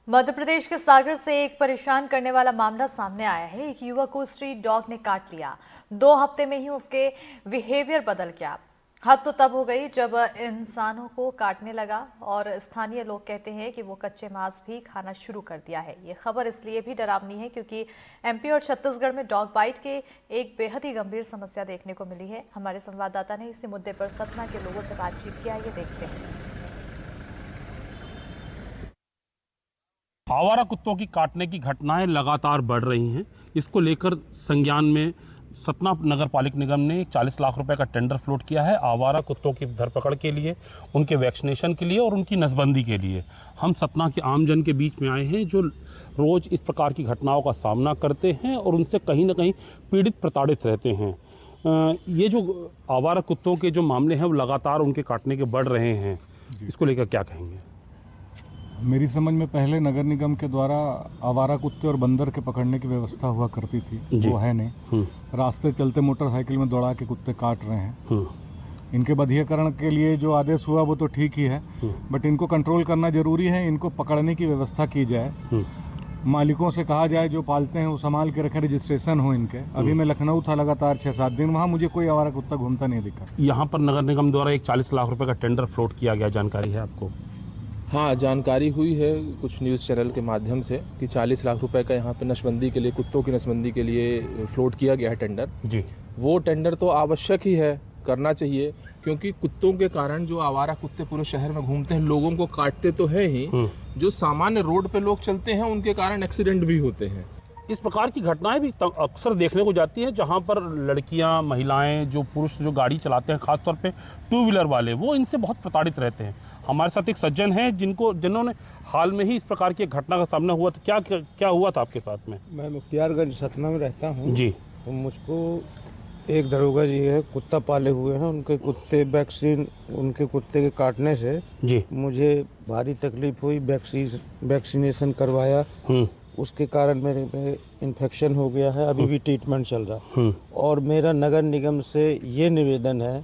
मध्य प्रदेश के सागर से एक परेशान करने वाला मामला सामने आया है। एक युवक को स्ट्रीट डॉग ने काट लिया। 2 हफ्ते में ही उसके बिहेवियर बदल गया। हद तो तब हो गई जब इंसानों को काटने लगा और स्थानीय लोग कहते हैं कि वो कच्चे मांस भी खाना शुरू कर दिया है। ये खबर इसलिए भी डरावनी है क्योंकि एमपी और छत्तीसगढ़ में डॉग बाइट के एक बेहद ही गंभीर समस्या देखने को मिली है। हमारे संवाददाता ने इसी मुद्दे पर सतना के लोगों से बातचीत किया। ये देखते हैं। आवारा कुत्तों की काटने की घटनाएं लगातार बढ़ रही हैं। इसको लेकर संज्ञान में सतना नगर पालिक निगम ने 40 लाख रुपए का टेंडर फ्लोट किया है आवारा कुत्तों की धरपकड़ के लिए, उनके वैक्सीनेशन के लिए और उनकी नसबंदी के लिए। हम सतना के आमजन के बीच में आए हैं जो रोज़ इस प्रकार की घटनाओं का सामना करते हैं और उनसे कहीं ना कहीं पीड़ित प्रताड़ित रहते हैं। ये जो आवारा कुत्तों के जो मामले हैं वो लगातार उनके काटने के बढ़ रहे हैं। इसको लेकर क्या कहेंगे? मेरी समझ में पहले नगर निगम के द्वारा आवारा कुत्ते और बंदर के पकड़ने की व्यवस्था हुआ करती थी, वो है नहीं। रास्ते चलते मोटरसाइकिल में दौड़ा के कुत्ते काट रहे हैं। इनके बधियाकरण के लिए जो आदेश हुआ वो तो ठीक ही है, बट इनको कंट्रोल करना जरूरी है। इनको पकड़ने की व्यवस्था की जाए, मालिकों से कहा जाए जो पालते हैं वो संभाल के रखें, रजिस्ट्रेशन हो इनके। अभी मैं लखनऊ था लगातार 6-7 दिन, वहाँ मुझे कोई आवारा कुत्ता घूमता नहीं दिखा। यहाँ पर नगर निगम द्वारा एक 40 लाख रुपए का टेंडर फ्लोट किया गया, जानकारी है आपको? हाँ, जानकारी हुई है कुछ न्यूज़ चैनल के माध्यम से कि 40 लाख रुपए का यहाँ पे नसबंदी के लिए, कुत्तों की नसबंदी के लिए फ्लोट किया गया है टेंडर। जी, वो टेंडर तो आवश्यक ही है, करना चाहिए, क्योंकि कुत्तों के कारण जो आवारा कुत्ते पूरे शहर में घूमते हैं, लोगों को काटते तो है ही, जो सामान्य रोड पे लोग चलते हैं उनके कारण एक्सीडेंट भी होते हैं। इस प्रकार की घटनाएं भी अक्सर देखने को जाती हैं जहां पर लड़कियां, महिलाएं, जो पुरुष जो गाड़ी चलाते हैं, खासतौर पे 2 व्हीलर वाले, वो इनसे बहुत प्रताड़ित रहते हैं। हमारे साथ एक सज्जन हैं जिन्होंने हाल में ही इस प्रकार की घटना का सामना हुआ था। क्या हुआ था आपके साथ में? मैं मुख्तियारगंज सतना में रहता हूँ जी। तो मुझको एक दरोगा जी है, कुत्ता पाले हुए हैं, उनके कुत्ते के काटने से जी मुझे भारी तकलीफ हुई। वैक्सीनेशन करवाया, उसके कारण मेरे में इन्फेक्शन हो गया है, अभी भी ट्रीटमेंट चल रहा। और मेरा नगर निगम से ये निवेदन है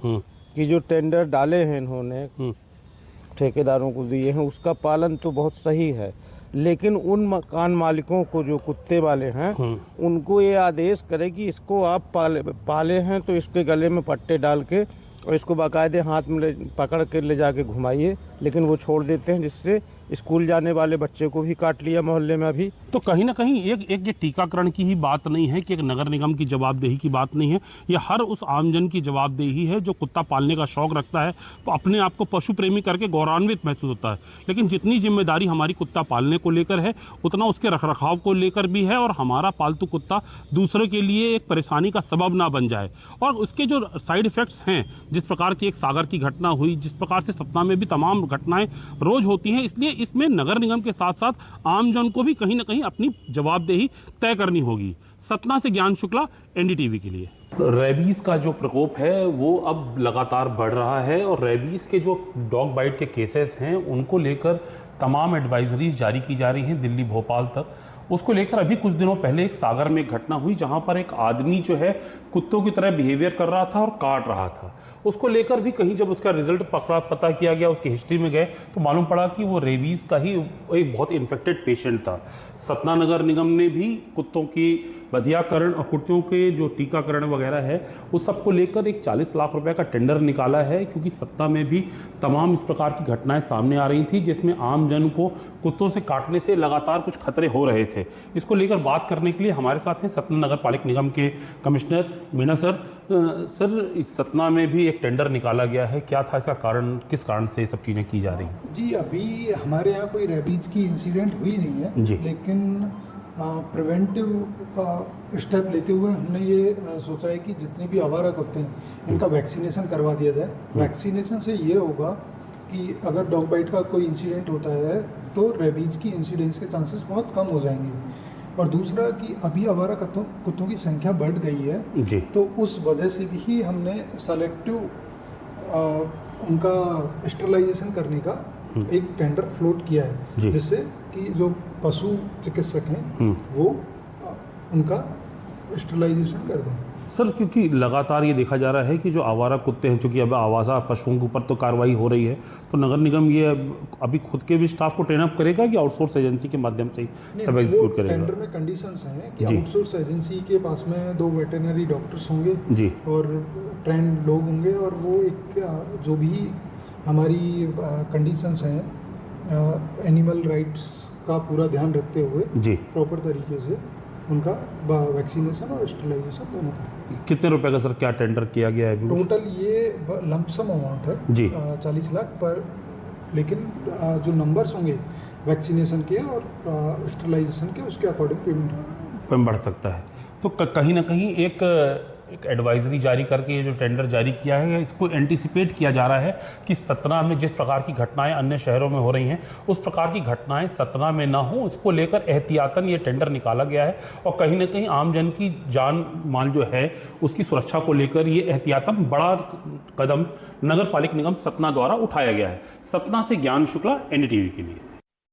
कि जो टेंडर डाले हैं इन्होंने, ठेकेदारों को दिए हैं, उसका पालन तो बहुत सही है, लेकिन उन मकान मालिकों को जो कुत्ते वाले हैं उनको ये आदेश करे कि इसको आप पाले हैं तो इसके गले में पट्टे डाल के और इसको बाकायदे हाथ में पकड़ के ले जाके घुमाइए। लेकिन वो छोड़ देते हैं, जिससे स्कूल जाने वाले बच्चे को भी काट लिया मोहल्ले में। अभी तो कहीं ना कहीं एक ये टीकाकरण की ही बात नहीं है कि एक नगर निगम की जवाबदेही की बात नहीं है, ये हर उस आमजन की जवाबदेही है जो कुत्ता पालने का शौक रखता है, तो अपने आप को पशु प्रेमी करके गौरवान्वित महसूस होता है। लेकिन जितनी जिम्मेदारी हमारी कुत्ता पालने को लेकर है, उतना उसके रखरखाव को लेकर भी है, और हमारा पालतू कुत्ता दूसरे के लिए एक परेशानी का सबब ना बन जाए। और उसके जो साइड इफेक्ट्स हैं, जिस प्रकार की एक सागर की घटना हुई, जिस प्रकार से सतना में भी तमाम घटनाएं रोज होती हैं, इसलिए इसमें नगर निगम के साथ साथ आमजन को भी कहीं ना कहीं अपनी जवाबदेही तय करनी होगी। सतना से ज्ञान शुक्ला, एनडीटीवी के लिए। रेबीज का जो प्रकोप है वो अब लगातार बढ़ रहा है और रेबीज के जो डॉग बाइट के केसेस हैं उनको लेकर तमाम एडवाइजरीज जारी की जा रही हैं दिल्ली भोपाल तक। उसको लेकर अभी कुछ दिनों पहले एक सागर में एक घटना हुई जहां पर एक आदमी जो है कुत्तों की तरह बिहेवियर कर रहा था और काट रहा था। उसको लेकर भी कहीं जब उसका रिजल्ट पता किया गया, उसकी हिस्ट्री में गए तो मालूम पड़ा कि वो रेबीज का ही एक बहुत इन्फेक्टेड पेशेंट था। सतना नगर निगम ने भी कुत्तों की बधियाकरण और कुत्तों के जो टीकाकरण वगैरह है उस सब को लेकर एक 40 लाख रुपए का टेंडर निकाला है, क्योंकि सतना में भी तमाम इस प्रकार की घटनाएं सामने आ रही थी जिसमें आम जन को कुत्तों से काटने से लगातार कुछ खतरे हो रहे थे। इसको लेकर बात करने के लिए हमारे साथ हैं सतना नगर पालिक निगम के कमिश्नर मीना सर। सर, इस सतना में भी एक टेंडर निकाला गया है, क्या था इसका कारण, किस कारण से ये सब चीज़ें की जा रही हैं? जी, अभी हमारे यहाँ कोई रेबीज की इंसिडेंट हुई नहीं है जी, लेकिन प्रिवेंटिव स्टेप लेते हुए हमने ये सोचा है कि जितने भी आवारा कुत्ते हैं इनका वैक्सीनेशन करवा दिया जाए। वैक्सीनेशन से ये होगा कि अगर डॉग बाइट का कोई इंसिडेंट होता है तो रेबीज की इंसिडेंस के चांसेस बहुत कम हो जाएंगे। और दूसरा कि अभी आवारा कुत्तों की संख्या बढ़ गई है जी, तो उस वजह से भी हमने सेलेक्टिव उनका स्टरलाइजेशन करने का एक टेंडर फ्लोट किया है, जिससे कि जो पशु चिकित्सक हैं वो उनका स्टरलाइजेशन कर दें। सर क्योंकि लगातार ये देखा जा रहा है कि जो आवारा कुत्ते हैं, चूंकि अब आवासा पशुओं के ऊपर तो कार्रवाई हो रही है, तो नगर निगम ये अभी खुद के भी स्टाफ को ट्रेन अप करेगा कि आउटसोर्स एजेंसी के माध्यम से ही सब एग्जीक्यूट करेगा? टेंडर में कंडीशंस हैं कि जी। आउटसोर्स एजेंसी के पास में 2 वेटरनरी डॉक्टर्स होंगे जी। और ट्रेंड लोग होंगे, और वो एक जो भी हमारी कंडीशंस हैं एनिमल राइट्स का पूरा ध्यान रखते हुए जी। प्रॉपर तरीके से उनका वैक्सीनेशन और स्टेरिलाइजेशन दोनों का। कितने रुपए का सर क्या टेंडर किया गया है अभी? टोटल ये लमसम अमाउंट है जी। 40 लाख पर, लेकिन जो नंबर्स होंगे वैक्सीनेशन के और स्टेरिलाइजेशन के, उसके अकॉर्डिंग पेमेंट बढ़ सकता है। तो कहीं ना कहीं एक एडवाइजरी जारी करके ये जो टेंडर जारी किया है, इसको एंटिसिपेट किया जा रहा है कि सतना में जिस प्रकार की घटनाएं अन्य शहरों में हो रही हैं, उस प्रकार की घटनाएं सतना में ना हो, इसको लेकर एहतियातन ये टेंडर निकाला गया है। और कहीं ना कहीं आमजन की जान माल जो है उसकी सुरक्षा को लेकर ये एहतियातन बड़ा कदम नगर पालिक निगम सतना द्वारा उठाया गया है। सतना से ज्ञान शुक्ला, NDTV के लिए।